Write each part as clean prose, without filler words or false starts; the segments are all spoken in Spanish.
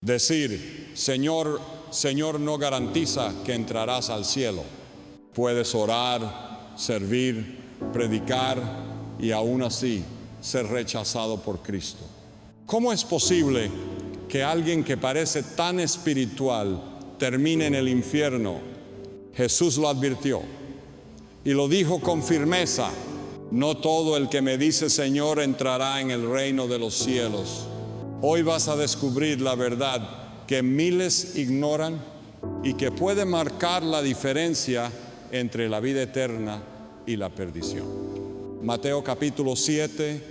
Decir, Señor, Señor no garantiza que entrarás al cielo. Puedes orar, servir, predicar y aún así ser rechazado por Cristo. ¿Cómo es posible que alguien que parece tan espiritual termine en el infierno? Jesús lo advirtió y lo dijo con firmeza: no todo el que me dice Señor entrará en el reino de los cielos. Hoy vas a descubrir la verdad que miles ignoran y que puede marcar la diferencia entre la vida eterna y la perdición. Mateo capítulo 7,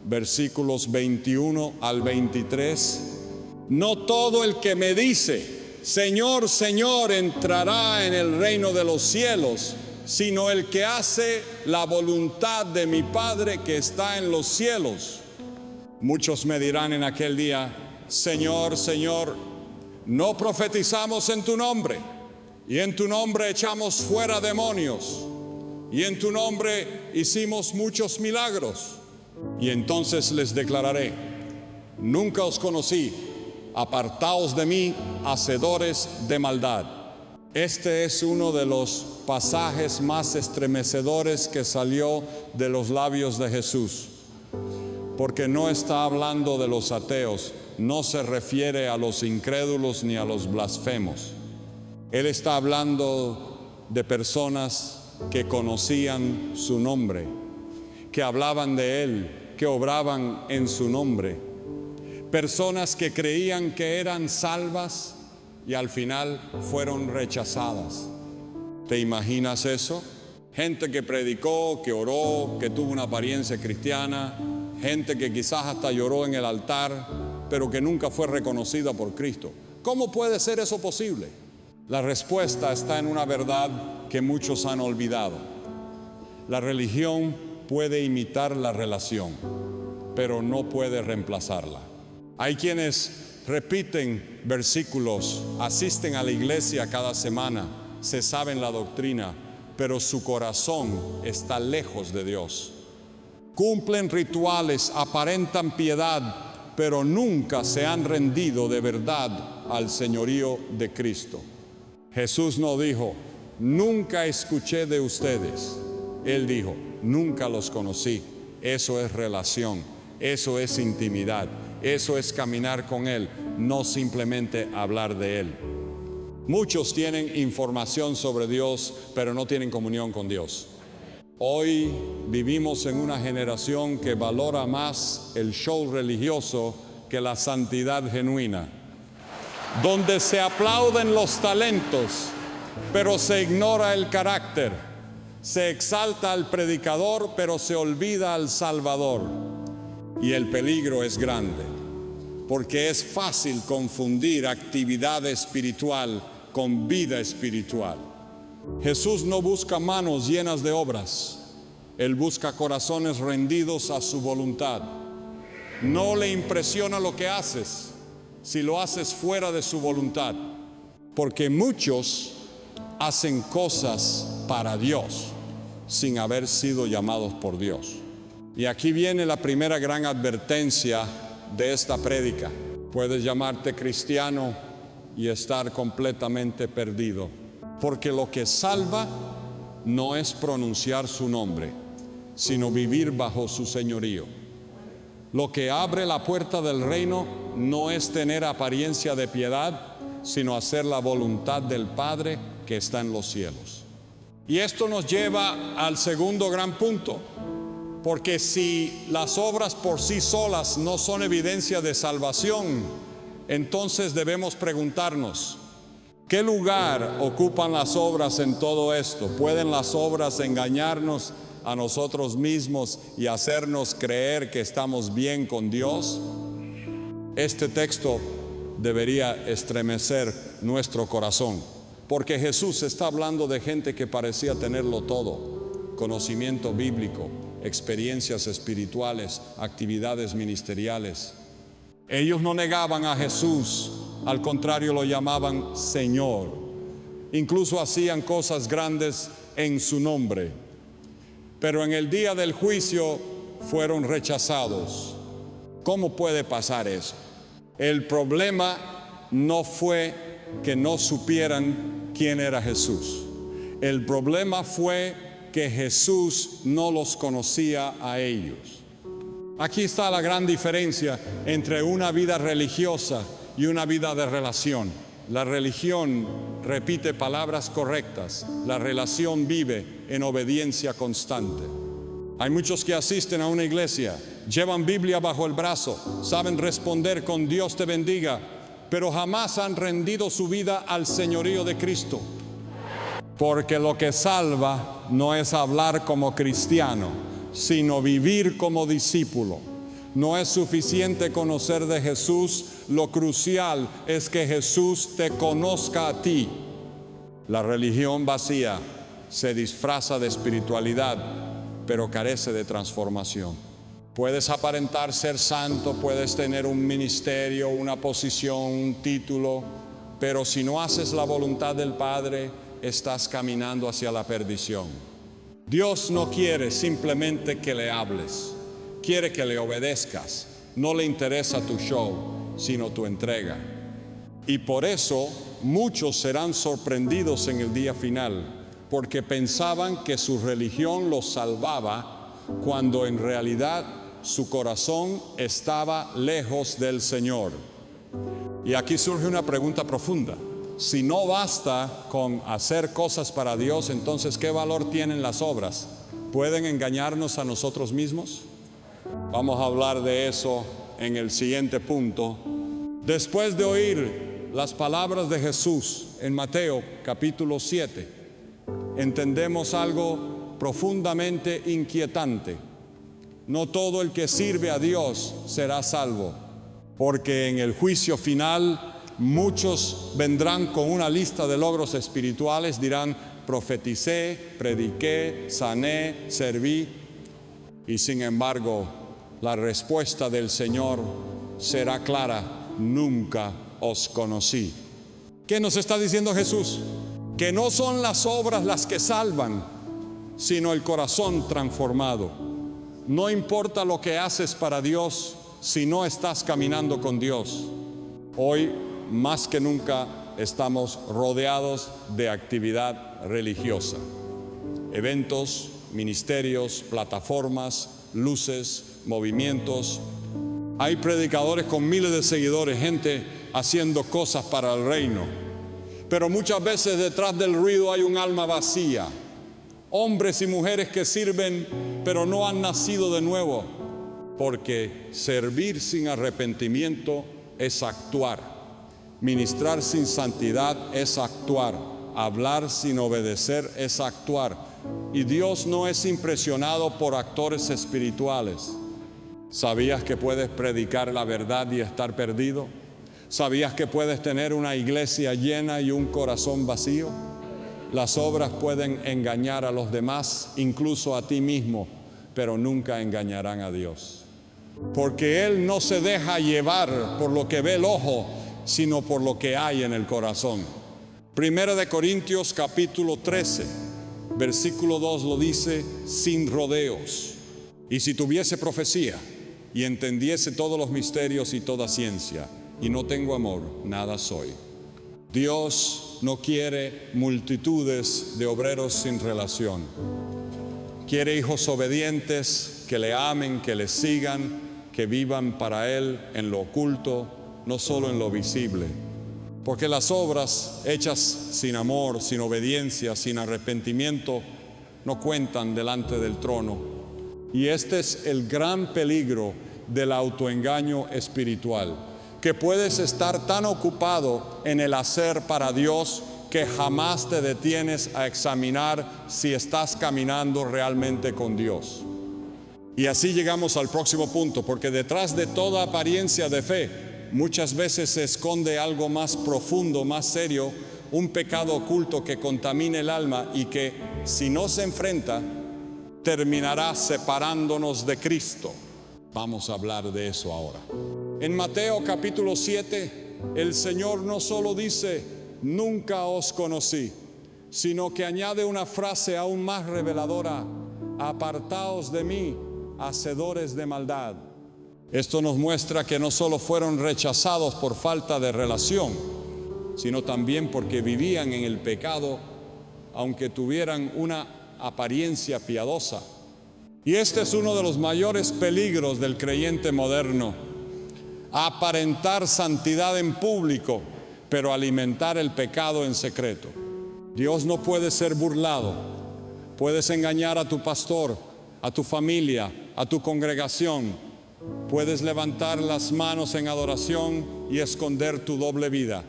versículos 21 al 23. No todo el que me dice Señor, Señor entrará en el reino de los cielos, sino el que hace la voluntad de mi Padre que está en los cielos. Muchos me dirán en aquel día: Señor, Señor, no profetizamos en tu nombre, y en tu nombre echamos fuera demonios, y en tu nombre hicimos muchos milagros. Y entonces les declararé: nunca os conocí, apartaos de mí, hacedores de maldad. Este es uno de los pasajes más estremecedores que salió de los labios de Jesús, porque no está hablando de los ateos, no se refiere a los incrédulos ni a los blasfemos. Él está hablando de personas que conocían su nombre, que hablaban de Él, que obraban en su nombre. Personas que creían que eran salvas y al final fueron rechazadas. ¿Te imaginas eso? Gente que predicó, que oró, que tuvo una apariencia cristiana, gente que quizás hasta lloró en el altar, pero que nunca fue reconocida por Cristo. ¿Cómo puede ser eso posible? La respuesta está en una verdad que muchos han olvidado. La religión puede imitar la relación, pero no puede reemplazarla. Hay quienes repiten versículos, asisten a la iglesia cada semana, se saben la doctrina, pero su corazón está lejos de Dios. Cumplen rituales, aparentan piedad, pero nunca se han rendido de verdad al señorío de Cristo. Jesús no dijo: nunca escuché de ustedes. Él dijo: nunca los conocí. Eso es relación, eso es intimidad, eso es caminar con Él, no simplemente hablar de Él. Muchos tienen información sobre Dios, pero no tienen comunión con Dios. Hoy vivimos en una generación que valora más el show religioso que la santidad genuina, donde se aplauden los talentos, pero se ignora el carácter. Se exalta al predicador, pero se olvida al Salvador. Y el peligro es grande, porque es fácil confundir actividad espiritual con vida espiritual. Jesús no busca manos llenas de obras, Él busca corazones rendidos a su voluntad. No le impresiona lo que haces si lo haces fuera de su voluntad, porque muchos hacen cosas para Dios sin haber sido llamados por Dios. Y aquí viene la primera gran advertencia de esta prédica. Puedes llamarte cristiano y estar completamente perdido, porque lo que salva no es pronunciar su nombre, sino vivir bajo su señorío. Lo que abre la puerta del reino no es tener apariencia de piedad, sino hacer la voluntad del Padre que está en los cielos. Y esto nos lleva al segundo gran punto, porque si las obras por sí solas no son evidencia de salvación, entonces debemos preguntarnos: ¿qué lugar ocupan las obras en todo esto? ¿Pueden las obras engañarnos a nosotros mismos y hacernos creer que estamos bien con Dios? Este texto debería estremecer nuestro corazón, porque Jesús está hablando de gente que parecía tenerlo todo: conocimiento bíblico, experiencias espirituales, actividades ministeriales. Ellos no negaban a Jesús, al contrario lo llamaban Señor. Incluso hacían cosas grandes en su nombre. Pero en el día del juicio fueron rechazados. ¿Cómo puede pasar eso? El problema no fue que no supieran quién era Jesús. El problema fue que Jesús no los conocía a ellos. Aquí está la gran diferencia entre una vida religiosa y una vida de relación. La religión repite palabras correctas, la relación vive en obediencia constante. Hay muchos que asisten a una iglesia, llevan Biblia bajo el brazo, saben responder con Dios te bendiga, pero jamás han rendido su vida al señorío de Cristo. Porque lo que salva no es hablar como cristiano, sino vivir como discípulo. No es suficiente conocer de Jesús, lo crucial es que Jesús te conozca a ti. La religión vacía se disfraza de espiritualidad, pero carece de transformación. Puedes aparentar ser santo, puedes tener un ministerio, una posición, un título, pero si no haces la voluntad del Padre, estás caminando hacia la perdición. Dios no quiere simplemente que le hables, quiere que le obedezcas. No le interesa tu show, sino tu entrega. Y por eso muchos serán sorprendidos en el día final, porque pensaban que su religión los salvaba, cuando en realidad su corazón estaba lejos del Señor. Y aquí surge una pregunta profunda. Si no basta con hacer cosas para Dios, entonces ¿qué valor tienen las obras? ¿Pueden engañarnos a nosotros mismos? Vamos a hablar de eso en el siguiente punto. Después de oír las palabras de Jesús en Mateo capítulo 7, entendemos algo profundamente inquietante. No todo el que sirve a Dios será salvo, porque en el juicio final muchos vendrán con una lista de logros espirituales, dirán, profeticé, prediqué, sané, serví, y sin embargo, la respuesta del Señor será clara: nunca os conocí. ¿Qué nos está diciendo Jesús? Que no son las obras las que salvan, sino el corazón transformado. No importa lo que haces para Dios si no estás caminando con Dios. Hoy, más que nunca, estamos rodeados de actividad religiosa. Eventos, ministerios, plataformas, luces, movimientos. Hay predicadores con miles de seguidores, gente haciendo cosas para el reino. Pero muchas veces detrás del ruido hay un alma vacía. Hombres y mujeres que sirven, pero no han nacido de nuevo. Porque servir sin arrepentimiento es actuar. Ministrar sin santidad es actuar. Hablar sin obedecer es actuar. Y Dios no es impresionado por actores espirituales. ¿Sabías que puedes predicar la verdad y estar perdido? ¿Sabías que puedes tener una iglesia llena y un corazón vacío? Las obras pueden engañar a los demás, incluso a ti mismo, pero nunca engañarán a Dios. Porque Él no se deja llevar por lo que ve el ojo, sino por lo que hay en el corazón. Primera de Corintios capítulo 13, versículo 2 lo dice: sin rodeos. Y si tuviese profecía y entendiese todos los misterios y toda ciencia, y no tengo amor, nada soy. Dios no quiere multitudes de obreros sin relación. Quiere hijos obedientes, que le amen, que le sigan, que vivan para Él en lo oculto, no solo en lo visible. Porque las obras hechas sin amor, sin obediencia, sin arrepentimiento, no cuentan delante del trono. Y este es el gran peligro del autoengaño espiritual, que puedes estar tan ocupado en el hacer para Dios que jamás te detienes a examinar si estás caminando realmente con Dios. Y así llegamos al próximo punto, porque detrás de toda apariencia de fe, muchas veces se esconde algo más profundo, más serio, un pecado oculto que contamina el alma y que, si no se enfrenta, terminará separándonos de Cristo. Vamos a hablar de eso ahora. En Mateo capítulo 7, el Señor no solo dice: nunca os conocí, sino que añade una frase aún más reveladora: apartaos de mí, hacedores de maldad. Esto nos muestra que no solo fueron rechazados por falta de relación, sino también porque vivían en el pecado, aunque tuvieran una apariencia piadosa. Y este es uno de los mayores peligros del creyente moderno: aparentar santidad en público, pero alimentar el pecado en secreto. Dios no puede ser burlado. Puedes engañar a tu pastor, a tu familia, a tu congregación. Puedes levantar las manos en adoración y esconder tu doble vida.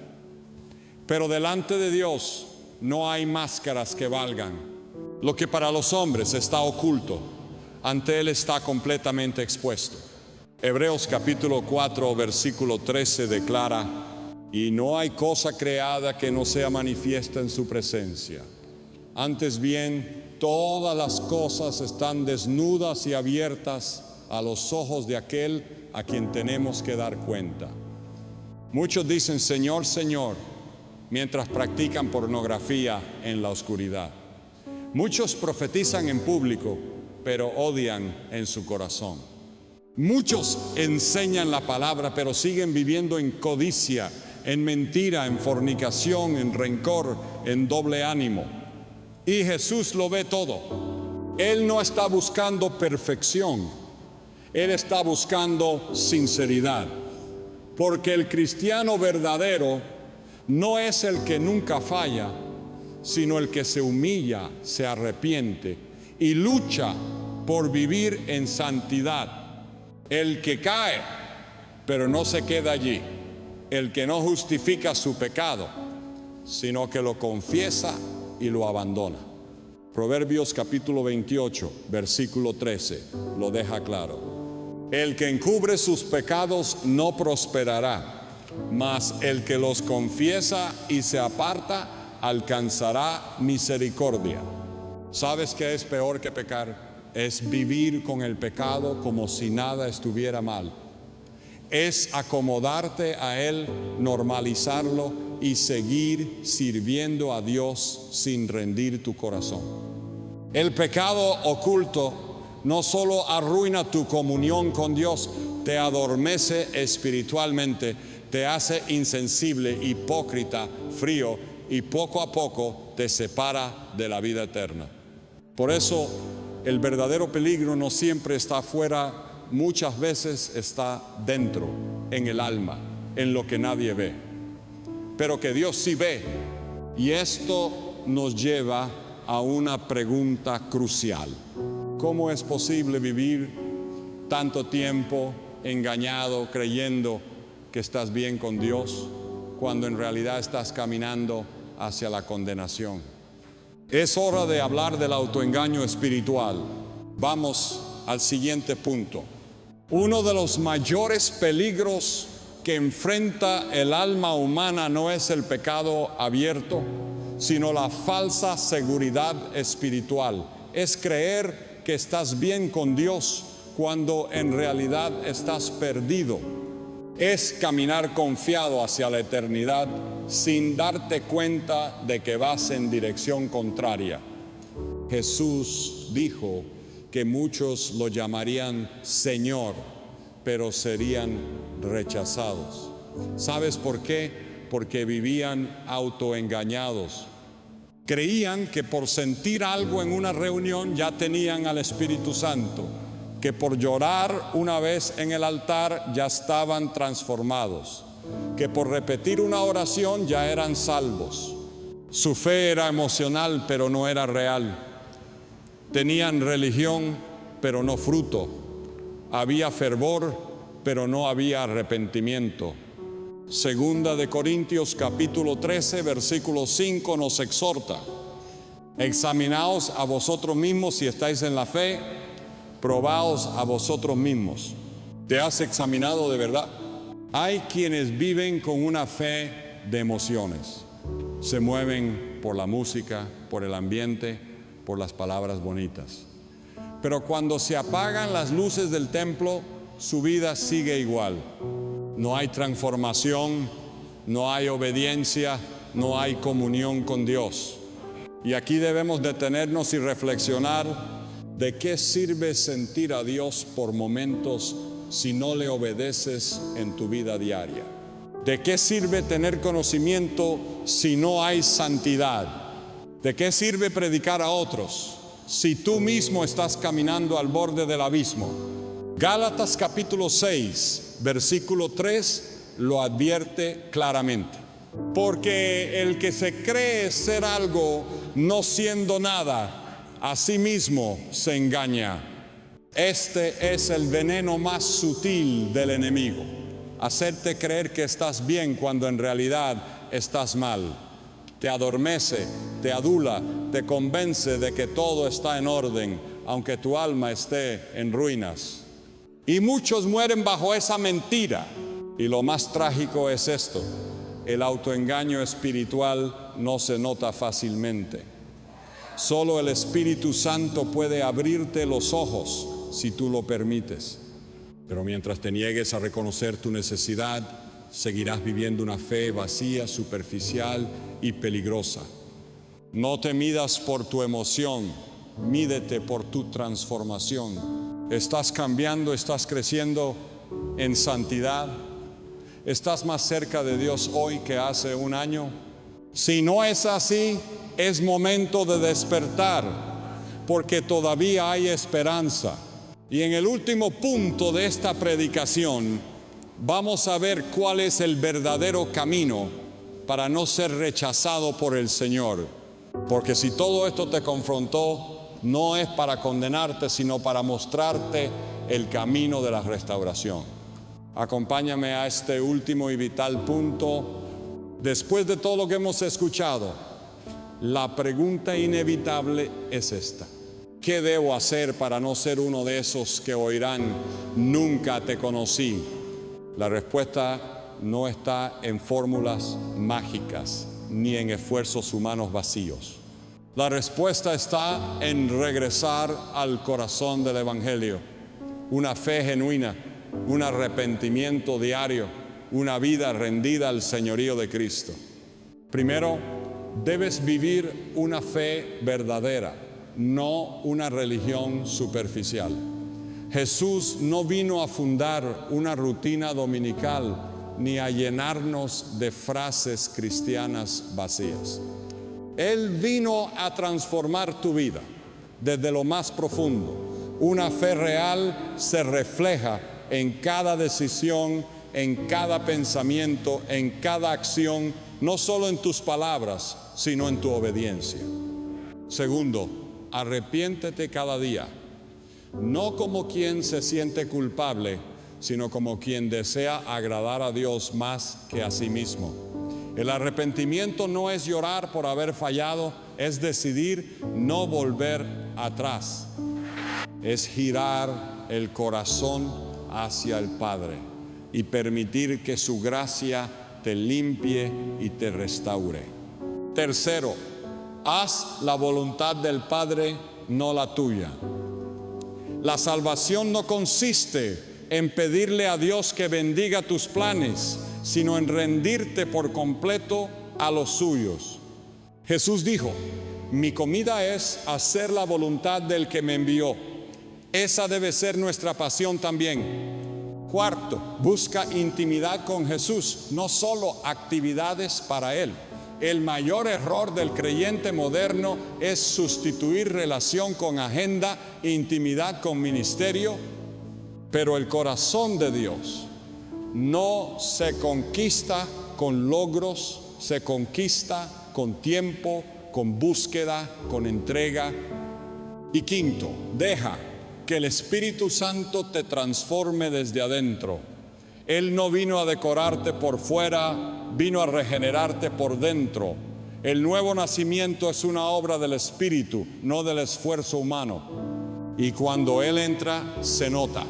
Pero delante de Dios no hay máscaras que valgan. Lo que para los hombres está oculto, ante Él está completamente expuesto. Hebreos capítulo 4, versículo 13 declara: y no hay cosa creada que no sea manifiesta en su presencia. Antes bien, todas las cosas están desnudas y abiertas a los ojos de aquel a quien tenemos que dar cuenta. Muchos dicen Señor, Señor, mientras practican pornografía en la oscuridad. Muchos profetizan en público, pero odian en su corazón. Muchos enseñan la palabra, pero siguen viviendo en codicia, en mentira, en fornicación, en rencor, en doble ánimo. Y Jesús lo ve todo. Él no está buscando perfección, Él está buscando sinceridad. Porque el cristiano verdadero no es el que nunca falla, sino el que se humilla, se arrepiente y lucha por vivir en santidad. El que cae, pero no se queda allí. El que no justifica su pecado, sino que lo confiesa y lo abandona. Proverbios capítulo 28, versículo 13, lo deja claro. El que encubre sus pecados no prosperará, mas el que los confiesa y se aparta alcanzará misericordia. ¿Sabes qué es peor que pecar? Es vivir con el pecado como si nada estuviera mal. Es acomodarte a él, normalizarlo y seguir sirviendo a Dios sin rendir tu corazón. El pecado oculto no solo arruina tu comunión con Dios, te adormece espiritualmente, te hace insensible, hipócrita, frío y poco a poco te separa de la vida eterna. Por eso el verdadero peligro no siempre está afuera, muchas veces está dentro, en el alma, en lo que nadie ve, pero que Dios sí ve. Y esto nos lleva a una pregunta crucial: ¿cómo es posible vivir tanto tiempo engañado, creyendo que estás bien con Dios, cuando en realidad estás caminando hacia la condenación? Es hora de hablar del autoengaño espiritual. Vamos al siguiente punto. Uno de los mayores peligros que enfrenta el alma humana no es el pecado abierto, sino la falsa seguridad espiritual. Es creer que estás bien con Dios cuando en realidad estás perdido. Es caminar confiado hacia la eternidad sin darte cuenta de que vas en dirección contraria. Jesús dijo que muchos lo llamarían Señor, pero serían rechazados. ¿Sabes por qué? Porque vivían autoengañados. Creían que por sentir algo en una reunión ya tenían al Espíritu Santo, que por llorar una vez en el altar ya estaban transformados, que por repetir una oración ya eran salvos. Su fe era emocional, pero no era real. Tenían religión, pero no fruto. Había fervor, pero no había arrepentimiento. Segunda de Corintios capítulo 13, versículo 5 nos exhorta: examinaos a vosotros mismos si estáis en la fe, probaos a vosotros mismos. ¿Te has examinado de verdad? Hay quienes viven con una fe de emociones. Se mueven por la música, por el ambiente, por las palabras bonitas. Pero cuando se apagan las luces del templo, su vida sigue igual. No hay transformación, no hay obediencia, no hay comunión con Dios. Y aquí debemos detenernos y reflexionar: ¿de qué sirve sentir a Dios por momentos si no le obedeces en tu vida diaria? ¿De qué sirve tener conocimiento si no hay santidad? ¿De qué sirve predicar a otros si tú mismo estás caminando al borde del abismo? Gálatas capítulo 6, versículo 3 lo advierte claramente. Porque el que se cree ser algo no siendo nada, a sí mismo se engaña. Este es el veneno más sutil del enemigo: hacerte creer que estás bien cuando en realidad estás mal. Te adormece, te adula, te convence de que todo está en orden, aunque tu alma esté en ruinas. Y muchos mueren bajo esa mentira. Y lo más trágico es esto: el autoengaño espiritual no se nota fácilmente. Solo el Espíritu Santo puede abrirte los ojos si tú lo permites. Pero mientras te niegues a reconocer tu necesidad, seguirás viviendo una fe vacía, superficial y peligrosa. No te midas por tu emoción, mídete por tu transformación. ¿Estás cambiando? ¿Estás creciendo en santidad? ¿Estás más cerca de Dios hoy que hace un año? Si no es así, es momento de despertar, porque todavía hay esperanza. Y en el último punto de esta predicación, vamos a ver cuál es el verdadero camino para no ser rechazado por el Señor. Porque si todo esto te confrontó, no es para condenarte, sino para mostrarte el camino de la restauración. Acompáñame a este último y vital punto. Después de todo lo que hemos escuchado, la pregunta inevitable es esta: ¿qué debo hacer para no ser uno de esos que oirán nunca te conocí? La respuesta no está en fórmulas mágicas ni en esfuerzos humanos vacíos. La respuesta está en regresar al corazón del Evangelio, una fe genuina, un arrepentimiento diario, una vida rendida al señorío de Cristo. Primero, debes vivir una fe verdadera, no una religión superficial. Jesús no vino a fundar una rutina dominical ni a llenarnos de frases cristianas vacías. Él vino a transformar tu vida desde lo más profundo. Una fe real se refleja en cada decisión, en cada pensamiento, en cada acción, no solo en tus palabras, sino en tu obediencia. Segundo, arrepiéntete cada día, no como quien se siente culpable, sino como quien desea agradar a Dios más que a sí mismo. El arrepentimiento no es llorar por haber fallado, es decidir no volver atrás, es girar el corazón hacia el Padre y permitir que su gracia te limpie y te restaure. Tercero, haz la voluntad del Padre, no la tuya. La salvación no consiste en pedirle a Dios que bendiga tus planes, sino en rendirte por completo a los suyos. Jesús dijo: mi comida es hacer la voluntad del que me envió. Esa debe ser nuestra pasión también. Cuarto, busca intimidad con Jesús, no solo actividades para Él. El mayor error del creyente moderno es sustituir relación con agenda, intimidad con ministerio. Pero el corazón de Dios no se conquista con logros, se conquista con tiempo, con búsqueda, con entrega. Y quinto, deja que el Espíritu Santo te transforme desde adentro. Él no vino a decorarte por fuera, vino a regenerarte por dentro. El nuevo nacimiento es una obra del Espíritu, no del esfuerzo humano. Y cuando Él entra, se nota,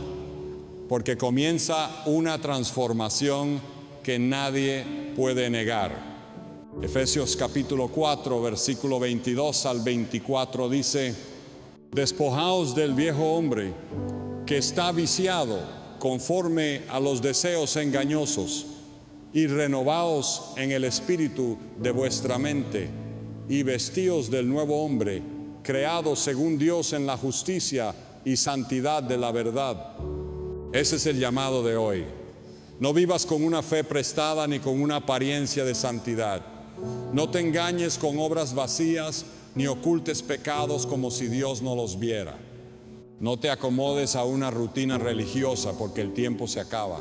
porque comienza una transformación que nadie puede negar. Efesios capítulo 4, versículo 22 al 24 dice: despojaos del viejo hombre que está viciado conforme a los deseos engañosos, y renovaos en el espíritu de vuestra mente, y vestíos del nuevo hombre, creado según Dios en la justicia y santidad de la verdad. Ese es el llamado de hoy. No vivas con una fe prestada ni con una apariencia de santidad. No te engañes con obras vacías ni ocultes pecados como si Dios no los viera. No te acomodes a una rutina religiosa porque el tiempo se acaba.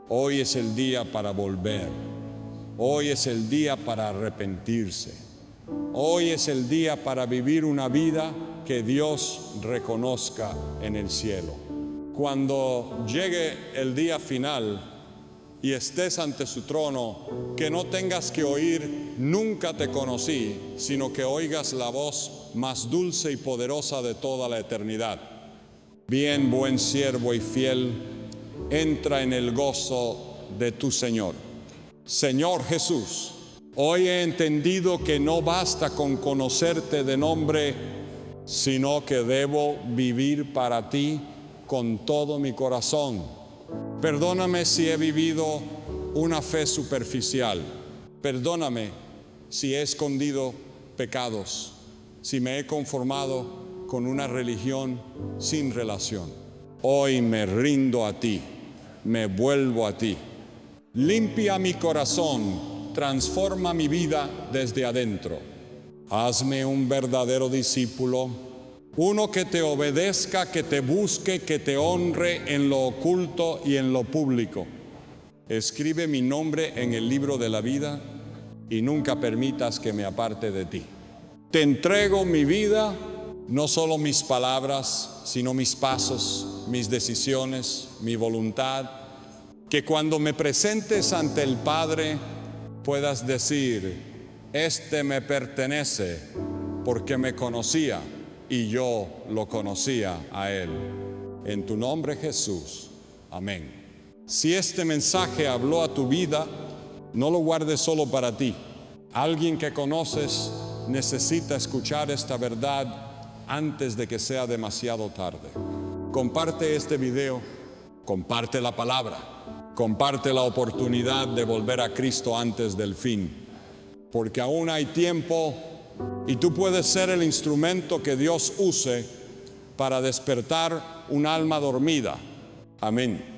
Hoy es el día para volver. Hoy es el día para arrepentirse. Hoy es el día para vivir una vida que Dios reconozca en el cielo. Cuando llegue el día final y estés ante su trono, que no tengas que oír "nunca te conocí", sino que oigas la voz más dulce y poderosa de toda la eternidad: bien, buen siervo y fiel, entra en el gozo de tu Señor. Señor Jesús, hoy he entendido que no basta con conocerte de nombre, sino que debo vivir para ti con todo mi corazón. Perdóname si he vivido una fe superficial. Perdóname si he escondido pecados, si me he conformado con una religión sin relación. Hoy me rindo a ti, me vuelvo a ti. Limpia mi corazón, transforma mi vida desde adentro. Hazme un verdadero discípulo, uno que te obedezca, que te busque, que te honre en lo oculto y en lo público. Escribe mi nombre en el libro de la vida y nunca permitas que me aparte de ti. Te entrego mi vida, no solo mis palabras, sino mis pasos, mis decisiones, mi voluntad. Que cuando me presentes ante el Padre puedas decir: este me pertenece porque me conocía y yo lo conocía a Él. En tu nombre, Jesús. Amén. Si este mensaje habló a tu vida, no lo guardes solo para ti. Alguien que conoces necesita escuchar esta verdad antes de que sea demasiado tarde. Comparte este video, comparte la palabra. Comparte la oportunidad de volver a Cristo antes del fin, porque aún hay tiempo y tú puedes ser el instrumento que Dios use para despertar un alma dormida. Amén.